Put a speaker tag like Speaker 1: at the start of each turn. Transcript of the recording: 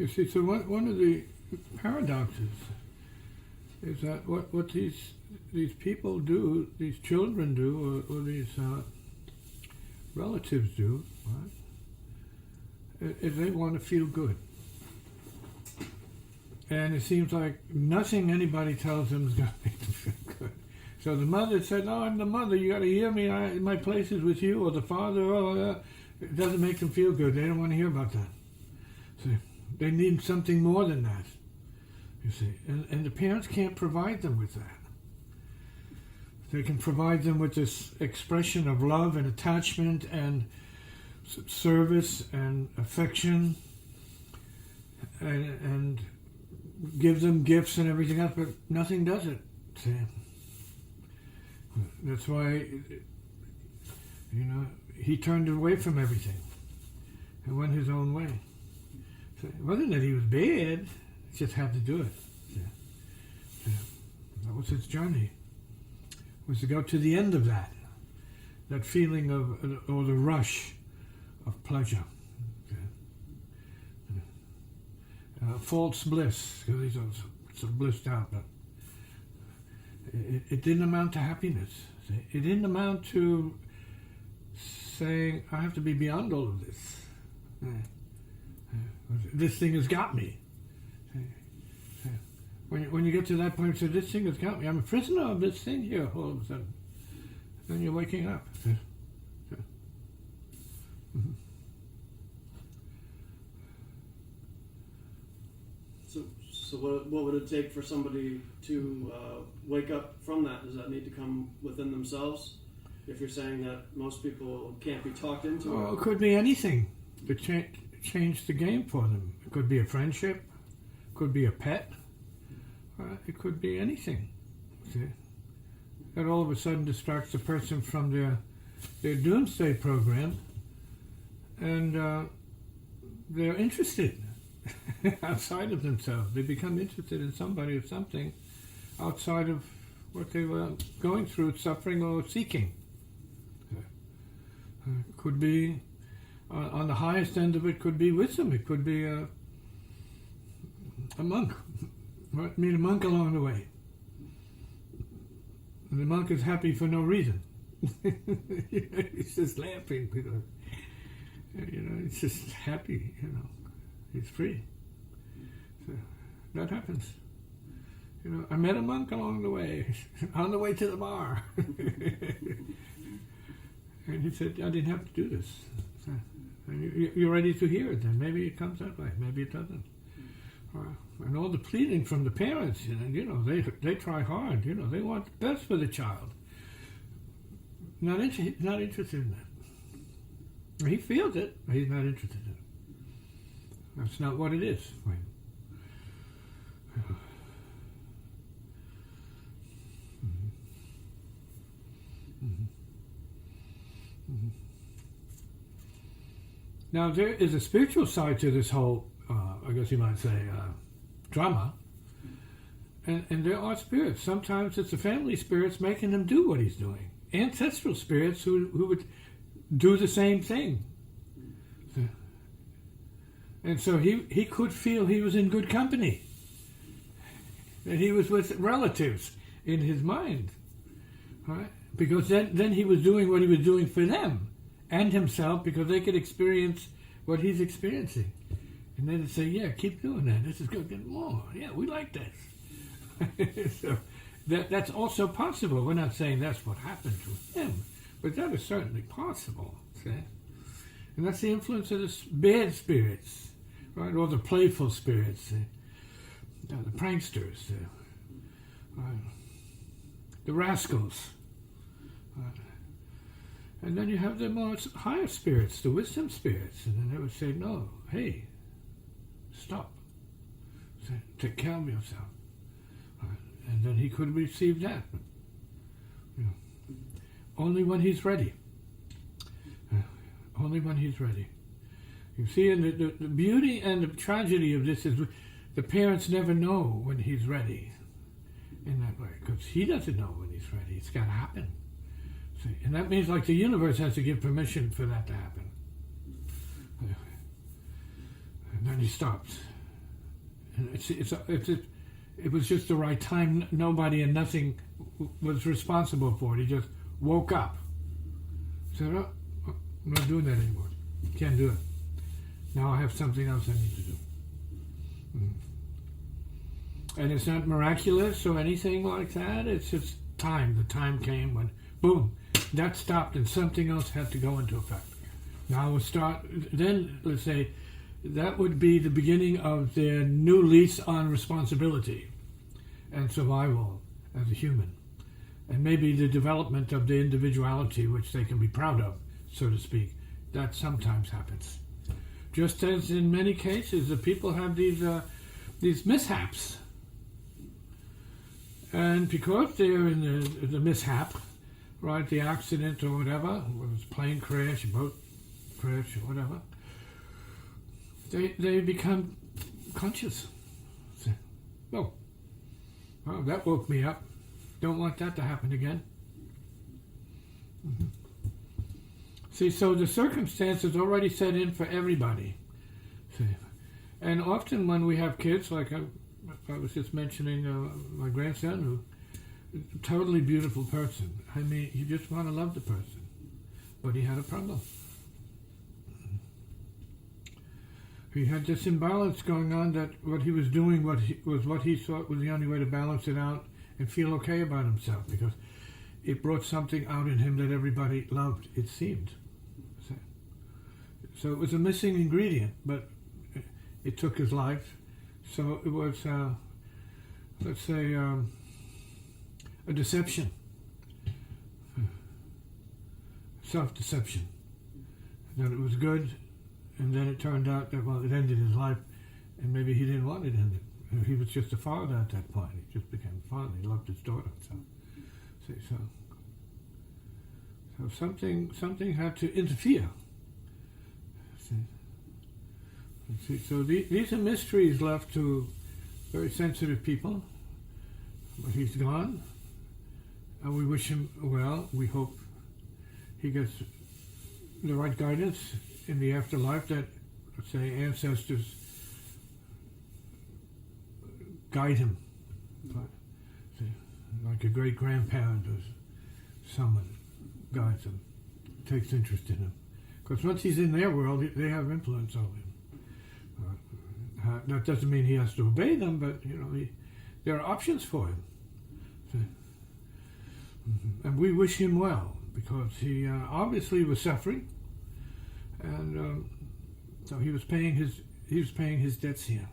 Speaker 1: You see, so one of the paradoxes is that what these people do, these children do, or these relatives do, right, is they want to feel good. And it seems like nothing anybody tells them is going to make them feel good. So the mother said, "Oh, I'm the mother. You got to hear me. My place is with you." Or the father, it doesn't make them feel good. They don't want to hear about that. See, they need something more than that. You see, and the parents can't provide them with that. They can provide them with this expression of love and attachment and service and affection, and give them gifts and everything else, but nothing does it. See? That's why, he turned away from everything and went his own way. So it wasn't that he was bad, he just had to do it. See? That was his journey, was to go to the end of that feeling of, or the rush of pleasure. False bliss, because he's so blissed out, but it didn't amount to happiness. It didn't amount to saying, I have to be beyond all of this. This thing has got me. When you get to that point, you say, this thing has got me. I'm a prisoner of this thing here all of a sudden. Then you're waking up.
Speaker 2: So what would it take for somebody to wake up from that? Does that need to come within themselves? If you're saying that most people can't be talked into it?
Speaker 1: It could be anything to change the game for them. It could be a friendship, it could be a pet, it could be anything. See? That all of a sudden distracts the person from their doomsday program, and they're interested outside of themselves. They become interested in somebody or something outside of what they were going through, suffering or seeking. Could be, on the highest end of it, could be wisdom. It could be a monk. Meet a monk along the way. And the monk is happy for no reason. He's just laughing because, he's just happy, He's free. So that happens. I met a monk along the way, on the way to the bar. And he said, I didn't have to do this. So, you're ready to hear it then. Maybe it comes that way. Maybe it doesn't. And all the pleading from the parents, they try hard. They want the best for the child. Not interested in that. He feels it, but he's not interested in it. That's not what it is. Now there is a spiritual side to this whole, I guess you might say, drama. And there are spirits. Sometimes it's the family spirits making him do what he's doing. Ancestral spirits who would do the same thing. And so he could feel he was in good company. That he was with relatives in his mind. Right? Because then he was doing what he was doing for them and himself, because they could experience what he's experiencing. And then they'd say, yeah, keep doing that. This is going to get more. Yeah, we like this. So that's also possible. We're not saying that's what happened to him, but that is certainly possible. See? And that's the influence of the bad spirits, right? Or the playful spirits, the pranksters, the rascals. And then you have the more higher spirits, the wisdom spirits, and then they would say, no, hey, stop. Say, take care of yourself. And then he could receive that. But, only when he's ready. Only when he's ready. You see, and the beauty and the tragedy of this is the parents never know when he's ready in that way, because he doesn't know when he's ready. It's got to happen. See? And that means like the universe has to give permission for that to happen. And then he stops. It was just the right time. Nobody and nothing was responsible for it. He just woke up. Said, "Oh, I'm not doing that anymore. Can't do it. Now I have something else I need to do." And it's not miraculous or anything like that. It's just time. The time came when, boom, that stopped and something else had to go into effect. Now we'll start, then let's say, that would be the beginning of their new lease on responsibility and survival as a human. And maybe the development of their individuality, which they can be proud of, so to speak. That sometimes happens. Just as in many cases, the people have these mishaps. And because they're in the mishap, right, the accident or whatever, whether it's plane crash, boat crash or whatever, they become conscious. Oh, that woke me up. Don't want that to happen again. See, so the circumstances already set in for everybody. See, and often when we have kids, like I was just mentioning my grandson, who totally beautiful person. I mean, you just want to love the person, but he had a problem. He had this imbalance going on, that what he was doing was what he thought was the only way to balance it out and feel okay about himself, because it brought something out in him that everybody loved, it seemed. So it was a missing ingredient, but it took his life. So it was, let's say, a deception, self-deception, that it was good. And then it turned out that, well, it ended his life, and maybe he didn't want it ended. He was just a father at that point. He just became a father. He loved his daughter. So something had to interfere. So these are mysteries left to very sensitive people. But he's gone, and we wish him well. We hope he gets the right guidance in the afterlife, that, let's say, ancestors guide him, like a great grandparent or someone guides him, takes interest in him. Because once he's in their world, they have influence over him. That doesn't mean he has to obey them, but there are options for him. And we wish him well, because he obviously was suffering. And so he was paying his debts here.